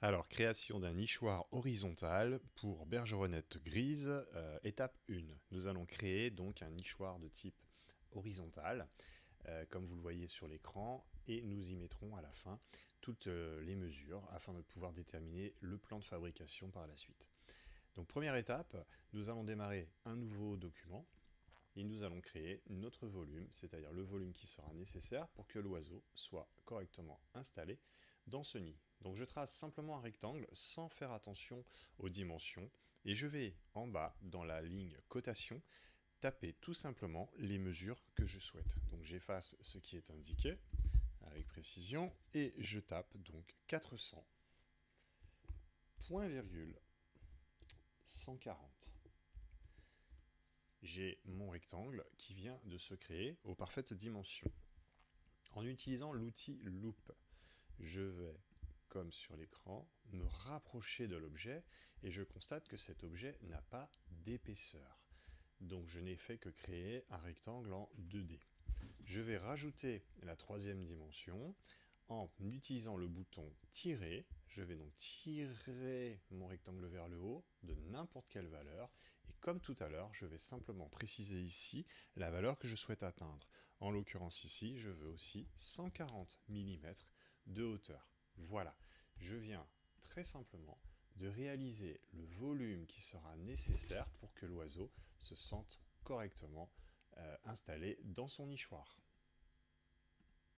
Alors, création d'un nichoir horizontal pour bergeronnette grise, étape 1. Nous allons créer donc un nichoir de type horizontal, comme vous le voyez sur l'écran, et nous y mettrons à la fin toutes les mesures afin de pouvoir déterminer le plan de fabrication par la suite. Donc première étape, nous allons démarrer un nouveau document et nous allons créer notre volume, c'est-à-dire le volume qui sera nécessaire pour que l'oiseau soit correctement installé dans ce nid. Donc je trace simplement un rectangle sans faire attention aux dimensions et je vais en bas dans la ligne cotation taper tout simplement les mesures que je souhaite. Donc j'efface ce qui est indiqué avec précision et je tape donc 400, point virgule, 140. J'ai mon rectangle qui vient de se créer aux parfaites dimensions. En utilisant l'outil Loop, je vais, comme sur l'écran, me rapprocher de l'objet et je constate que cet objet n'a pas d'épaisseur. Donc je n'ai fait que créer un rectangle en 2D. Je vais rajouter la troisième dimension en utilisant le bouton tirer. Je vais donc tirer mon rectangle vers le haut de n'importe quelle valeur et comme tout à l'heure, je vais simplement préciser ici la valeur que je souhaite atteindre. En l'occurrence ici, je veux aussi 140 mm de hauteur. Voilà, je viens très simplement de réaliser le volume qui sera nécessaire pour que l'oiseau se sente correctement installé dans son nichoir.